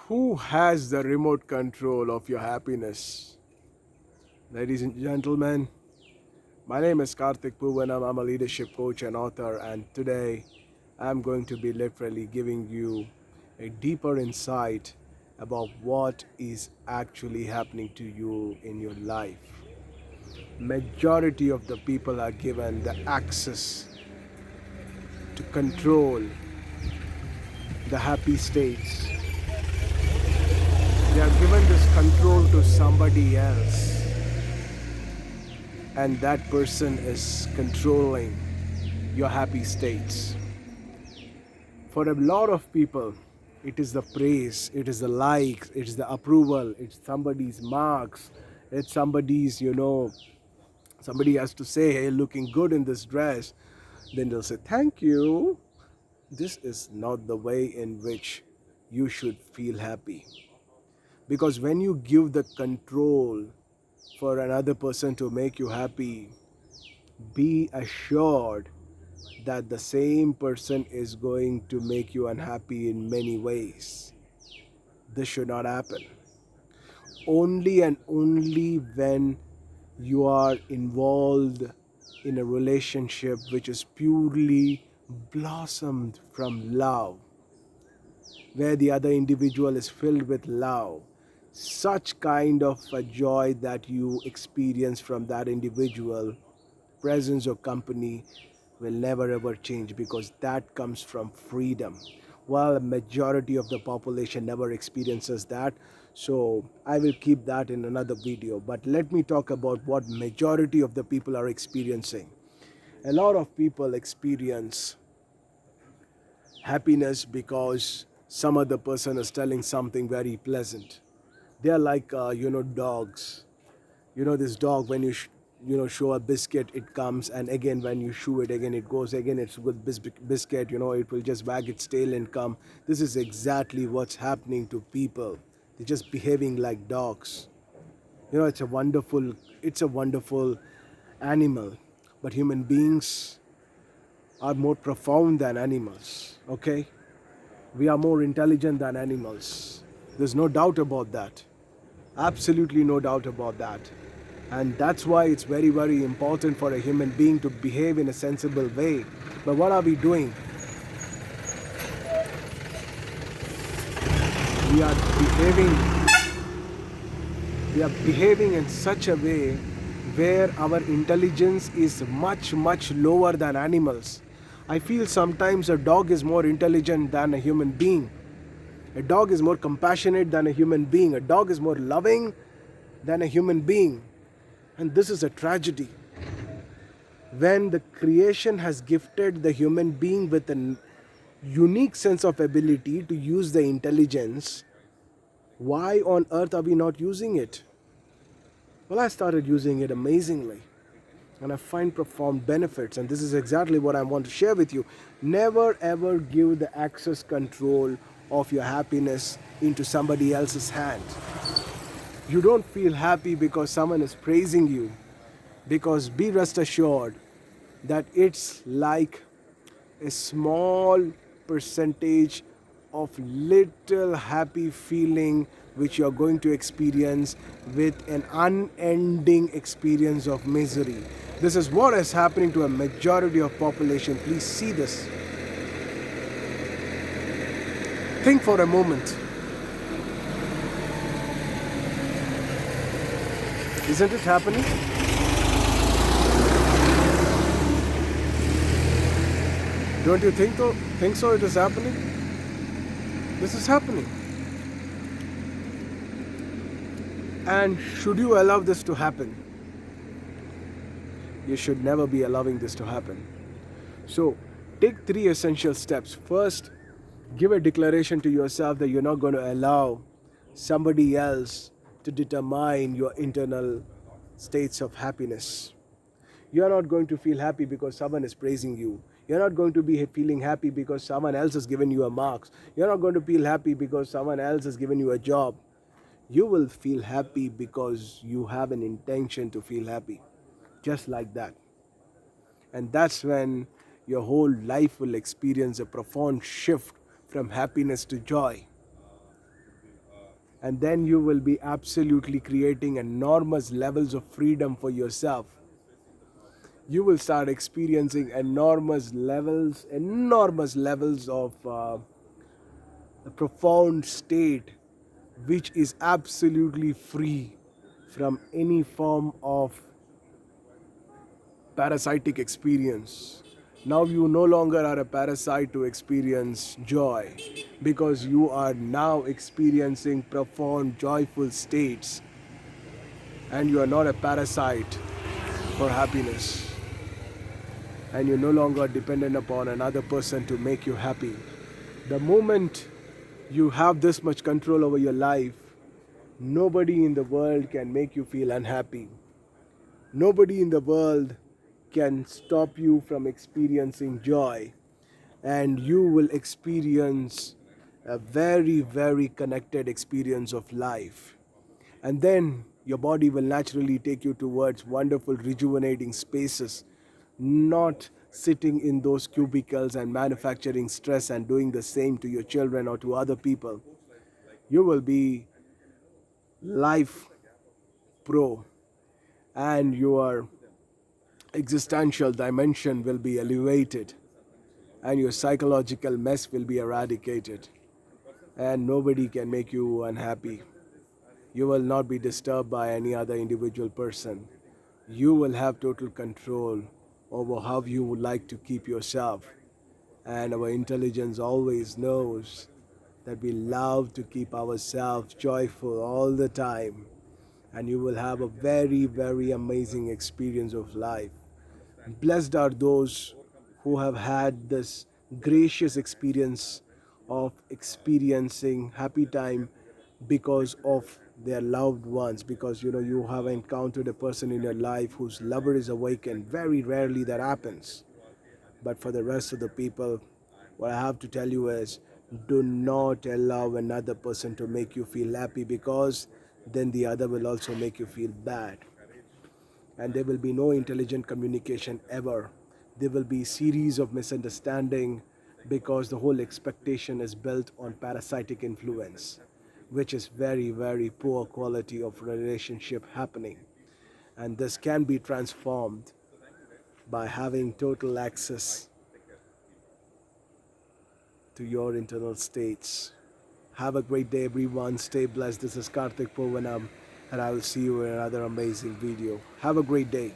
Who has the remote control of your happiness? Ladies and gentlemen, my name is Karthik Puvanam. I'm a leadership coach and author, and today I'm going to be literally giving you a deeper insight about what is actually happening to you in your life. Majority of the people are given the access to control the happy states. They are given this control to somebody else, and that person is controlling your happy states. For a lot of people, it is the praise, it is the likes, it is the approval, it's somebody's marks, it's somebody has to say, hey, looking good in this dress. Then they'll say, thank you. This is not the way in which you should feel happy. Because when you give the control for another person to make you happy, be assured that the same person is going to make you unhappy in many ways. This should not happen. Only and only when you are involved in a relationship which is purely blossomed from love, where the other individual is filled with love, such kind of a joy that you experience from that individual presence or company will never ever change, because that comes from freedom. While a majority of the population never experiences that, so I will keep that in another video. But let me talk about what majority of the people are experiencing. A lot of people experience happiness because some other person is telling something very pleasant. They are like dogs. This dog, when you show a biscuit, it comes, and again when you show it again, it goes again. It's with biscuit, it will just wag its tail and come. This is exactly what's happening to people. They're just behaving like dogs. It's a wonderful animal, but human beings are more profound than animals. Okay, we are more intelligent than animals. There's no doubt about that. Absolutely no doubt about that. And that's why it's very, very important for a human being to behave in a sensible way. But what are we doing? We are behaving we are behaving in such a way where our intelligence is much, much lower than animals. I feel sometimes a dog is more intelligent than a human being. A dog is more compassionate than a human being. A dog is more loving than a human being. And this is a tragedy. When the creation has gifted the human being with a unique sense of ability to use the intelligence, why on earth are we not using it? Well, I started using it amazingly, and I find profound benefits, and this is exactly what I want to share with you. Never ever give the access control of your happiness into somebody else's hand. You don't feel happy because someone is praising you, because be rest assured that it's like a small percentage of little happy feeling which you're going to experience with an unending experience of misery. This is what is happening to a majority of population. Please see this. Think for a moment. Isn't it happening? Don't you think so it is happening? This is happening. And should you allow this to happen? You should never be allowing this to happen. So take 3 essential steps. First, give a declaration to yourself that you're not going to allow somebody else to determine your internal states of happiness. You're not going to feel happy because someone is praising you. You're not going to be feeling happy because someone else has given you a marks. You're not going to feel happy because someone else has given you a job. You will feel happy because you have an intention to feel happy. Just like that. And that's when your whole life will experience a profound shift from happiness to joy. And then you will be absolutely creating enormous levels of freedom for yourself. You will start experiencing enormous levels of a profound state which is absolutely free from any form of parasitic experience. Now you no longer are a parasite to experience joy because you are now experiencing profound joyful states, and you are not a parasite for happiness, and you're no longer dependent upon another person to make you happy. The moment you have this much control over your life, nobody in the world can make you feel unhappy. Nobody in the world can stop you from experiencing joy, and you will experience a very, very connected experience of life. And then your body will naturally take you towards wonderful, rejuvenating spaces, not sitting in those cubicles and manufacturing stress and doing the same to your children or to other people. You will be life pro, and your existential dimension will be elevated, and your psychological mess will be eradicated, and nobody can make you unhappy. You will not be disturbed by any other individual person. You will have total control over how you would like to keep yourself. And our intelligence always knows that we love to keep ourselves joyful all the time. And you will have a very, very amazing experience of life. Blessed are those who have had this gracious experience of experiencing happy time because of their loved ones, because you have encountered a person in your life whose lover is awakened. Very rarely that happens. But for the rest of the people, what I have to tell you is, do not allow another person to make you feel happy, because then the other will also make you feel bad, and there will be no intelligent communication ever. There will be series of misunderstanding, because the whole expectation is built on parasitic influence, which is very, very poor quality of relationship happening. And this can be transformed by having total access to your internal states. Have a great day, everyone. Stay blessed. This is Karthik Povanam, and I will see you in another amazing video. Have a great day.